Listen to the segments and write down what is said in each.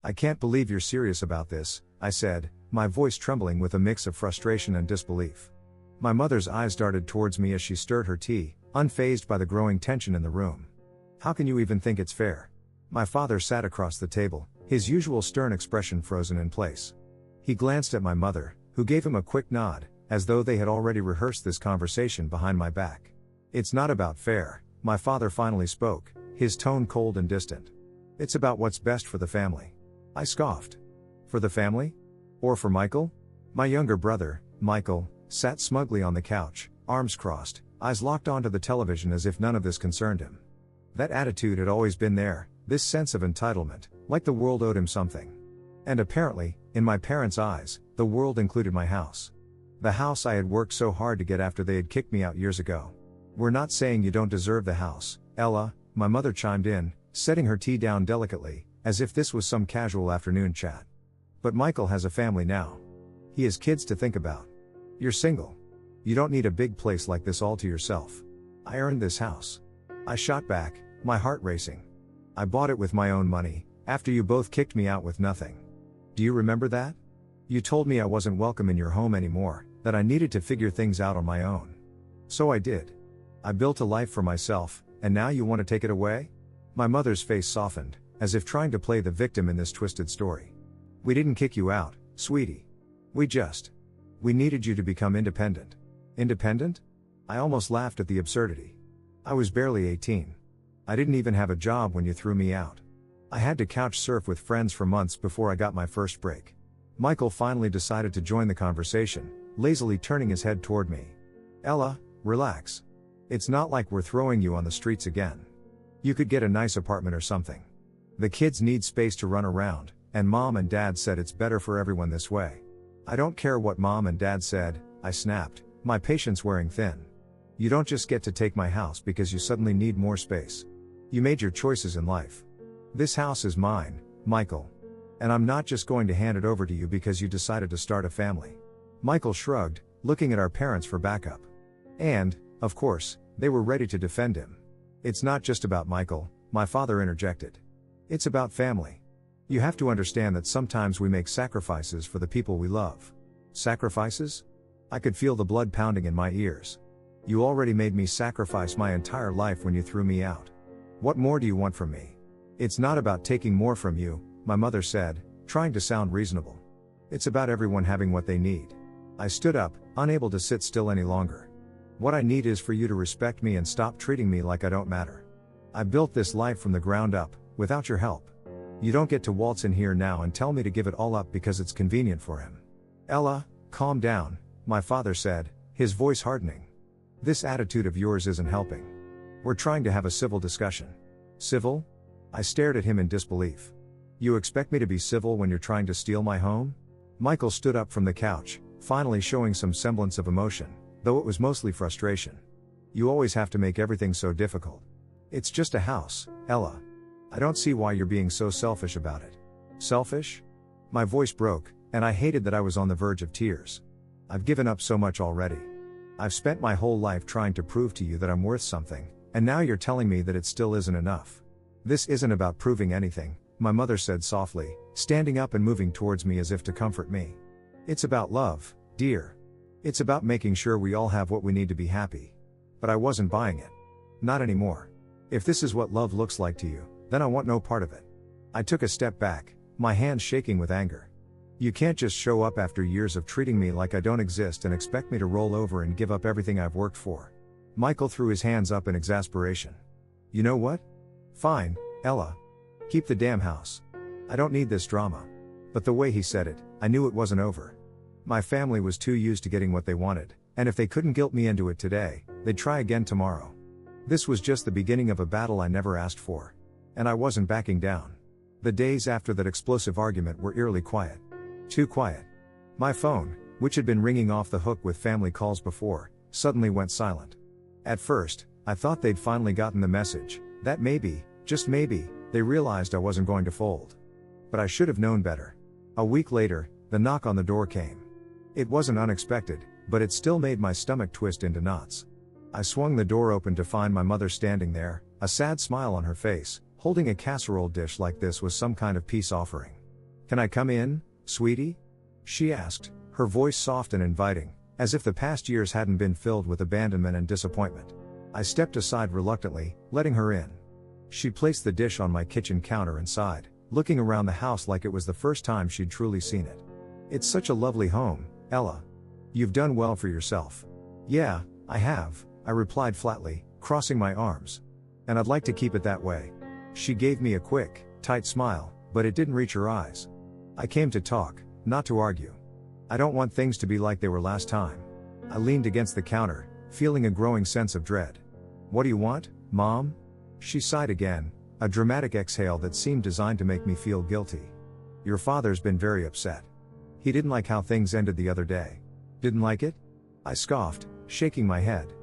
I can't believe you're serious about this, I said, my voice trembling with a mix of frustration and disbelief. My mother's eyes darted towards me as she stirred her tea, unfazed by the growing tension in the room. How can you even think it's fair? My father sat across the table, his usual stern expression frozen in place. He glanced at my mother, who gave him a quick nod, as though they had already rehearsed this conversation behind my back. It's not about fair, my father finally spoke, his tone cold and distant. It's about what's best for the family. I scoffed. For the family? Or for Michael? My younger brother, Michael, sat smugly on the couch, arms crossed, eyes locked onto the television as if none of this concerned him. That attitude had always been there, this sense of entitlement, like the world owed him something. And apparently, in my parents' eyes, the world included my house. The house I had worked so hard to get after they had kicked me out years ago. We're not saying you don't deserve the house, Ella, my mother chimed in, setting her tea down delicately, as if this was some casual afternoon chat. But Michael has a family now. He has kids to think about. You're single. You don't need a big place like this all to yourself. I earned this house. I shot back, my heart racing. I bought it with my own money, after you both kicked me out with nothing. Do you remember that? You told me I wasn't welcome in your home anymore, that I needed to figure things out on my own. So I did. I built a life for myself, and now you want to take it away? My mother's face softened, as if trying to play the victim in this twisted story. We didn't kick you out, sweetie. We needed you to become independent. Independent? I almost laughed at the absurdity. I was barely 18. I didn't even have a job when you threw me out. I had to couch surf with friends for months before I got my first break. Michael finally decided to join the conversation, lazily turning his head toward me. Ella, relax. It's not like we're throwing you on the streets again. You could get a nice apartment or something. The kids need space to run around, and Mom and Dad said it's better for everyone this way. I don't care what Mom and Dad said, I snapped, my patience wearing thin. You don't just get to take my house because you suddenly need more space. You made your choices in life. This house is mine, Michael. And I'm not just going to hand it over to you because you decided to start a family. Michael shrugged, looking at our parents for backup. And, of course, they were ready to defend him. It's not just about Michael, my father interjected. It's about family. You have to understand that sometimes we make sacrifices for the people we love. Sacrifices? I could feel the blood pounding in my ears. You already made me sacrifice my entire life when you threw me out. What more do you want from me? It's not about taking more from you, my mother said, trying to sound reasonable. It's about everyone having what they need. I stood up, unable to sit still any longer. What I need is for you to respect me and stop treating me like I don't matter. I built this life from the ground up, without your help. You don't get to waltz in here now and tell me to give it all up because it's convenient for him. Ella, calm down, my father said, his voice hardening. This attitude of yours isn't helping. We're trying to have a civil discussion. Civil? I stared at him in disbelief. You expect me to be civil when you're trying to steal my home? Michael stood up from the couch, finally showing some semblance of emotion, though it was mostly frustration. You always have to make everything so difficult. It's just a house, Ella. I don't see why you're being so selfish about it. Selfish? My voice broke, and I hated that I was on the verge of tears. I've given up so much already. I've spent my whole life trying to prove to you that I'm worth something, and now you're telling me that it still isn't enough. This isn't about proving anything, my mother said softly, standing up and moving towards me as if to comfort me. It's about love, dear. It's about making sure we all have what we need to be happy. But I wasn't buying it. Not anymore. If this is what love looks like to you, then I want no part of it. I took a step back, my hands shaking with anger. You can't just show up after years of treating me like I don't exist and expect me to roll over and give up everything I've worked for. Michael threw his hands up in exasperation. You know what? Fine, Ella. Keep the damn house. I don't need this drama. But the way he said it, I knew it wasn't over. My family was too used to getting what they wanted, and if they couldn't guilt me into it today, they'd try again tomorrow. This was just the beginning of a battle I never asked for. And I wasn't backing down. The days after that explosive argument were eerily quiet. Too quiet. My phone, which had been ringing off the hook with family calls before, suddenly went silent. At first, I thought they'd finally gotten the message, that maybe, just maybe, they realized I wasn't going to fold. But I should have known better. A week later, the knock on the door came. It wasn't unexpected, but it still made my stomach twist into knots. I swung the door open to find my mother standing there, a sad smile on her face, holding a casserole dish like this was some kind of peace offering. Can I come in, sweetie? She asked, her voice soft and inviting, as if the past years hadn't been filled with abandonment and disappointment. I stepped aside reluctantly, letting her in. She placed the dish on my kitchen counter and sighed, looking around the house like it was the first time she'd truly seen it. It's such a lovely home, Ella. You've done well for yourself. Yeah, I have, I replied flatly, crossing my arms. And I'd like to keep it that way. She gave me a quick, tight smile, but it didn't reach her eyes. I came to talk, not to argue. I don't want things to be like they were last time. I leaned against the counter, feeling a growing sense of dread. What do you want, Mom? She sighed again, a dramatic exhale that seemed designed to make me feel guilty. Your father's been very upset. He didn't like how things ended the other day. Didn't like it? I scoffed, shaking my head.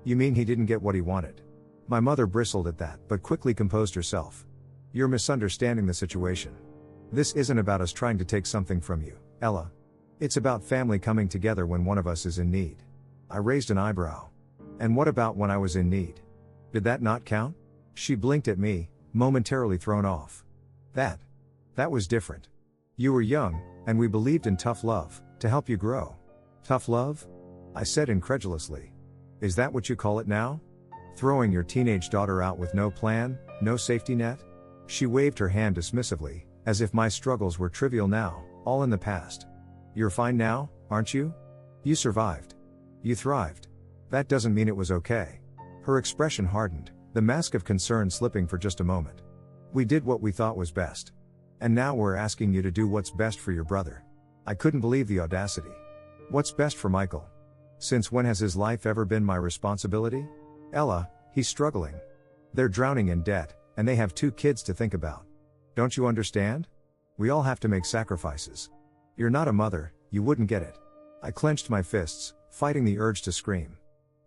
You mean he didn't get what he wanted? My mother bristled at that, but quickly composed herself. You're misunderstanding the situation. This isn't about us trying to take something from you, Ella. It's about family coming together when one of us is in need. I raised an eyebrow. And what about when I was in need? Did that not count? She blinked at me, momentarily thrown off. That was different. You were young, and we believed in tough love, to help you grow. Tough love? I said incredulously. Is that what you call it now? Throwing your teenage daughter out with no plan, no safety net? She waved her hand dismissively, as if my struggles were trivial now, all in the past. You're fine now, aren't you? You survived. You thrived. That doesn't mean it was okay. Her expression hardened, the mask of concern slipping for just a moment. We did what we thought was best. And now we're asking you to do what's best for your brother. I couldn't believe the audacity. What's best for Michael? Since when has his life ever been my responsibility? Ella, he's struggling. They're drowning in debt, and they have 2 kids to think about. Don't you understand? We all have to make sacrifices. You're not a mother, you wouldn't get it. I clenched my fists, fighting the urge to scream.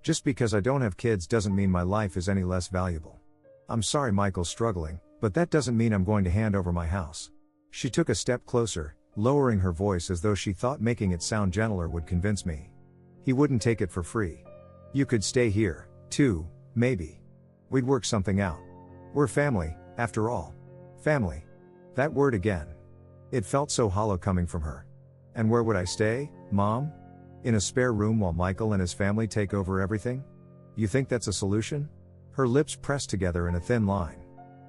Just because I don't have kids doesn't mean my life is any less valuable. I'm sorry Michael's struggling, but that doesn't mean I'm going to hand over my house. She took a step closer, lowering her voice as though she thought making it sound gentler would convince me. He wouldn't take it for free. You could stay here, too, maybe. We'd work something out. We're family, after all. Family. That word again. It felt so hollow coming from her. And where would I stay, Mom? In a spare room while Michael and his family take over everything? You think that's a solution? Her lips pressed together in a thin line.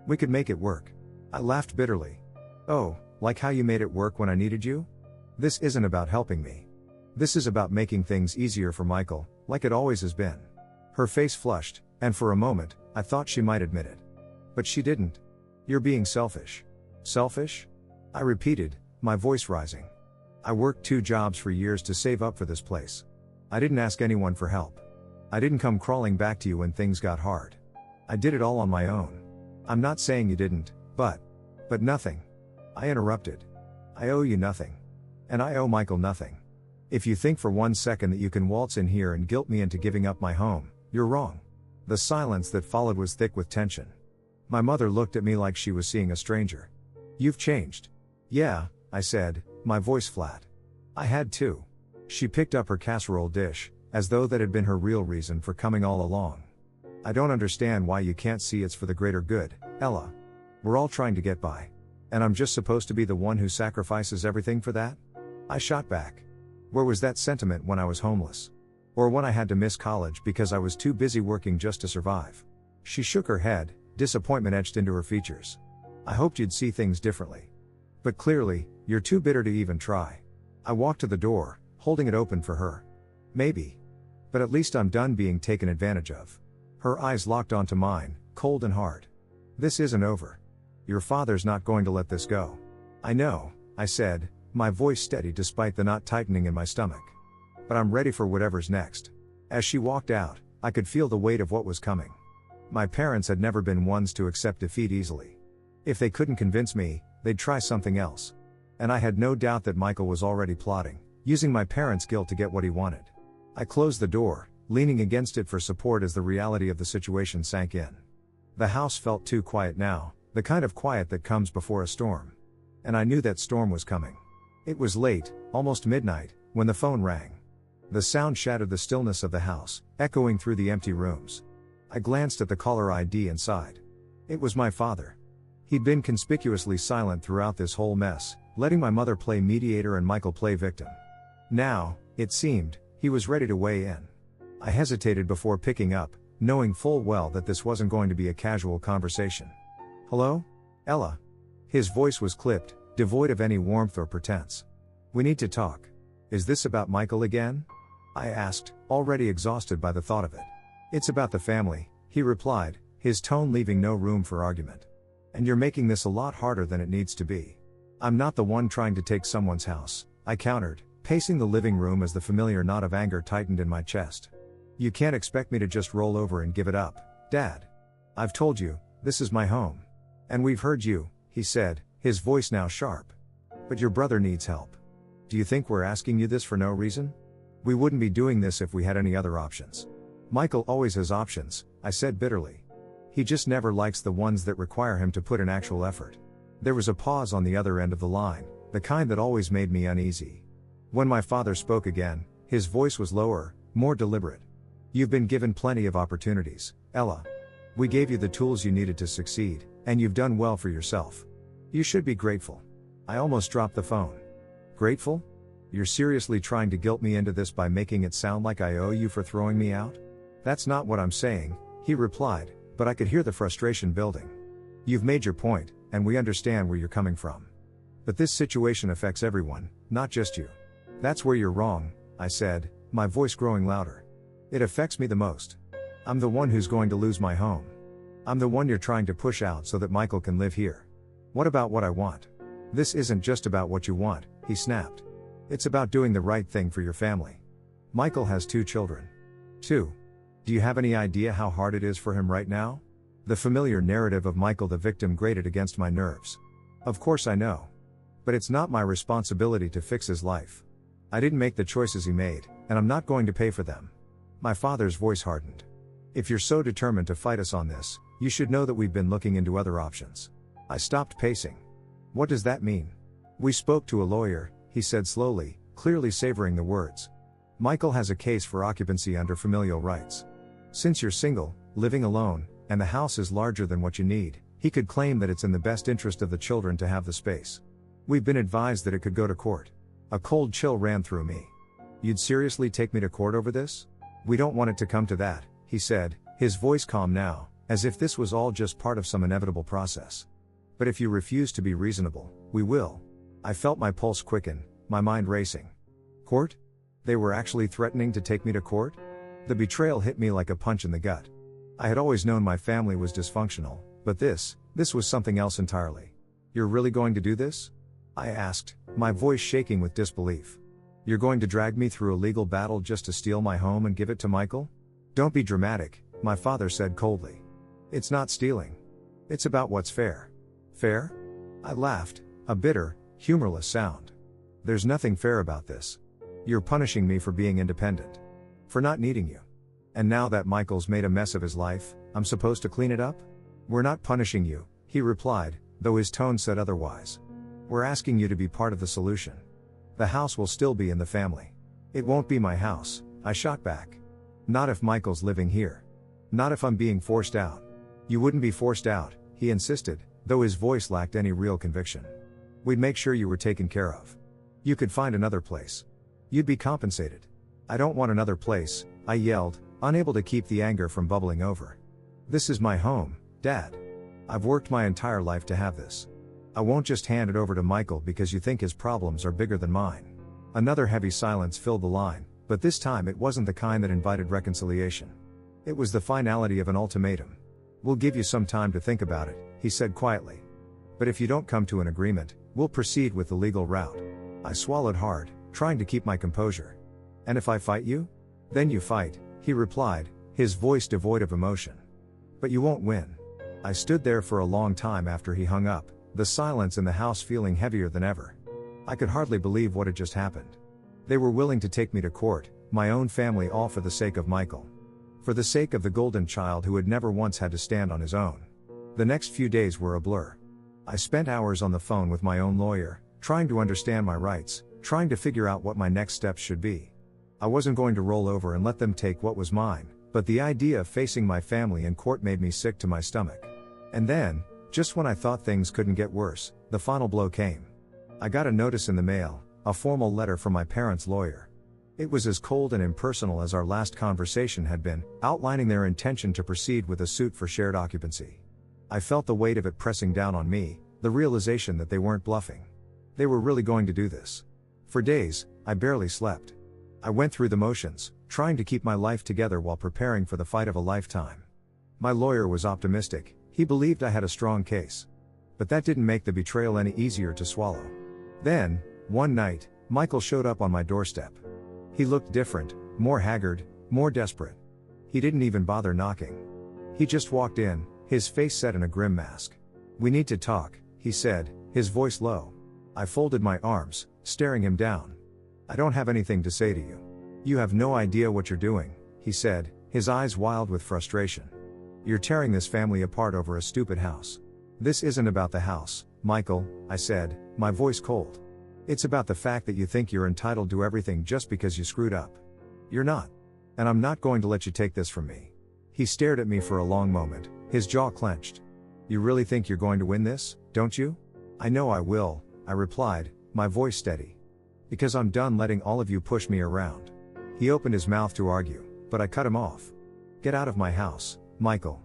We could make it work. I laughed bitterly. Oh, like how you made it work when I needed you? This isn't about helping me. This is about making things easier for Michael, like it always has been. Her face flushed, and for a moment, I thought she might admit it. But she didn't. You're being selfish. Selfish? I repeated, my voice rising. I worked 2 jobs for years to save up for this place. I didn't ask anyone for help. I didn't come crawling back to you when things got hard. I did it all on my own. I'm not saying you didn't, but nothing. I interrupted. I owe you nothing. And I owe Michael nothing. If you think for 1 second that you can waltz in here and guilt me into giving up my home, you're wrong. The silence that followed was thick with tension. My mother looked at me like she was seeing a stranger. You've changed. Yeah, I said, my voice flat. I had to. She picked up her casserole dish, as though that had been her real reason for coming all along. I don't understand why you can't see it's for the greater good, Ella. We're all trying to get by. And I'm just supposed to be the one who sacrifices everything for that? I shot back. Where was that sentiment when I was homeless? Or when I had to miss college because I was too busy working just to survive? She shook her head, disappointment etched into her features. I hoped you'd see things differently. But clearly, you're too bitter to even try. I walked to the door, holding it open for her. Maybe. But at least I'm done being taken advantage of. Her eyes locked onto mine, cold and hard. This isn't over. Your father's not going to let this go. I know, I said, my voice steady despite the knot tightening in my stomach. But I'm ready for whatever's next. As she walked out, I could feel the weight of what was coming. My parents had never been ones to accept defeat easily. If they couldn't convince me, they'd try something else. And I had no doubt that Michael was already plotting, using my parents' guilt to get what he wanted. I closed the door, leaning against it for support as the reality of the situation sank in. The house felt too quiet now, the kind of quiet that comes before a storm. And I knew that storm was coming. It was late, almost midnight, when the phone rang. The sound shattered the stillness of the house, echoing through the empty rooms. I glanced at the caller ID and sighed. It was my father. He'd been conspicuously silent throughout this whole mess, letting my mother play mediator and Michael play victim. Now, it seemed, he was ready to weigh in. I hesitated before picking up, knowing full well that this wasn't going to be a casual conversation. "Hello? Ella?" His voice was clipped, devoid of any warmth or pretense. "We need to talk. Is this about Michael again?" I asked, already exhausted by the thought of it. "It's about the family," he replied, his tone leaving no room for argument. "And you're making this a lot harder than it needs to be." "I'm not the one trying to take someone's house," I countered, pacing the living room as the familiar knot of anger tightened in my chest. "You can't expect me to just roll over and give it up, Dad. I've told you, this is my home. And we've heard you," he said, his voice now sharp. "But your brother needs help. Do you think we're asking you this for no reason? We wouldn't be doing this if we had any other options." "Michael always has options," I said bitterly. "He just never likes the ones that require him to put in actual effort." There was a pause on the other end of the line, the kind that always made me uneasy. When my father spoke again, his voice was lower, more deliberate. "You've been given plenty of opportunities, Ella. We gave you the tools you needed to succeed, and you've done well for yourself. You should be grateful." I almost dropped the phone. "Grateful? You're seriously trying to guilt me into this by making it sound like I owe you for throwing me out?" "That's not what I'm saying," he replied, but I could hear the frustration building. "You've made your point, and we understand where you're coming from. But this situation affects everyone, not just you." "That's where you're wrong," I said, my voice growing louder. "It affects me the most. I'm the one who's going to lose my home. I'm the one you're trying to push out so that Michael can live here. What about what I want?" "This isn't just about what you want," he snapped. "It's about doing the right thing for your family. Michael has 2 children. 2. Do you have any idea how hard it is for him right now?" The familiar narrative of Michael the victim grated against my nerves. "Of course I know. But it's not my responsibility to fix his life. I didn't make the choices he made, and I'm not going to pay for them." My father's voice hardened. "If you're so determined to fight us on this, you should know that we've been looking into other options." I stopped pacing. "What does that mean?" "We spoke to a lawyer," he said slowly, clearly savoring the words. "Michael has a case for occupancy under familial rights. Since you're single, living alone, and the house is larger than what you need, he could claim that it's in the best interest of the children to have the space. We've been advised that it could go to court." A cold chill ran through me. "You'd seriously take me to court over this?" "We don't want it to come to that," he said, his voice calm now, as if this was all just part of some inevitable process. "But if you refuse to be reasonable, we will." I felt my pulse quicken, my mind racing. Court? They were actually threatening to take me to court? The betrayal hit me like a punch in the gut. I had always known my family was dysfunctional, but this was something else entirely. "You're really going to do this?" I asked, my voice shaking with disbelief. "You're going to drag me through a legal battle just to steal my home and give it to Michael?" "Don't be dramatic," my father said coldly. "It's not stealing. It's about what's fair." "Fair?" I laughed, a bitter, humorless sound. "There's nothing fair about this. You're punishing me for being independent. For not needing you. And now that Michael's made a mess of his life, I'm supposed to clean it up?" "We're not punishing you," he replied, though his tone said otherwise. "We're asking you to be part of the solution. The house will still be in the family." "It won't be my house," I shot back. "Not if Michael's living here. Not if I'm being forced out." "You wouldn't be forced out," he insisted, though his voice lacked any real conviction. "We'd make sure you were taken care of. You could find another place. You'd be compensated." "I don't want another place," I yelled, unable to keep the anger from bubbling over. "This is my home, Dad. I've worked my entire life to have this. I won't just hand it over to Michael because you think his problems are bigger than mine." Another heavy silence filled the line, but this time it wasn't the kind that invited reconciliation. It was the finality of an ultimatum. "We'll give you some time to think about it," he said quietly. "But if you don't come to an agreement, we'll proceed with the legal route." I swallowed hard, trying to keep my composure. "And if I fight you?" "Then you fight," he replied, his voice devoid of emotion. "But you won't win." I stood there for a long time after he hung up, the silence in the house feeling heavier than ever. I could hardly believe what had just happened. They were willing to take me to court, my own family, all for the sake of Michael. For the sake of the golden child who had never once had to stand on his own. The next few days were a blur. I spent hours on the phone with my own lawyer, trying to understand my rights, trying to figure out what my next steps should be. I wasn't going to roll over and let them take what was mine, but the idea of facing my family in court made me sick to my stomach. And then, Just when I thought things couldn't get worse, the final blow came. I got a notice in the mail, a formal letter from my parents' lawyer. It was as cold and impersonal as our last conversation had been, outlining their intention to proceed with a suit for shared occupancy. I felt the weight of it pressing down on me, the realization that they weren't bluffing. They were really going to do this. For days, I barely slept. I went through the motions, trying to keep my life together while preparing for the fight of a lifetime. My lawyer was optimistic, he believed I had a strong case. But that didn't make the betrayal any easier to swallow. Then, one night, Michael showed up on my doorstep. He looked different, more haggard, more desperate. He didn't even bother knocking. He just walked in, his face set in a grim mask. "We need to talk," he said, his voice low. I folded my arms, staring him down. "I don't have anything to say to you. You have no idea what you're doing," he said, his eyes wild with frustration. "You're tearing this family apart over a stupid house." "This isn't about the house, Michael," I said, my voice cold. "It's about the fact that you think you're entitled to everything just because you screwed up. You're not. And I'm not going to let you take this from me." He stared at me for a long moment, his jaw clenched. "You really think you're going to win this, don't you?" "I know I will," I replied, my voice steady. "Because I'm done letting all of you push me around." He opened his mouth to argue, but I cut him off. "Get out of my house, Michael.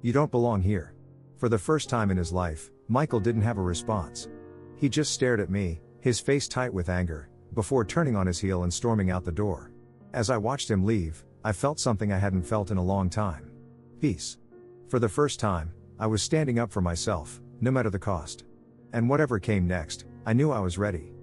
You don't belong here." For the first time in his life, Michael didn't have a response. He just stared at me, his face tight with anger, before turning on his heel and storming out the door. As I watched him leave, I felt something I hadn't felt in a long time. Peace. For the first time, I was standing up for myself, no matter the cost. And whatever came next, I knew I was ready.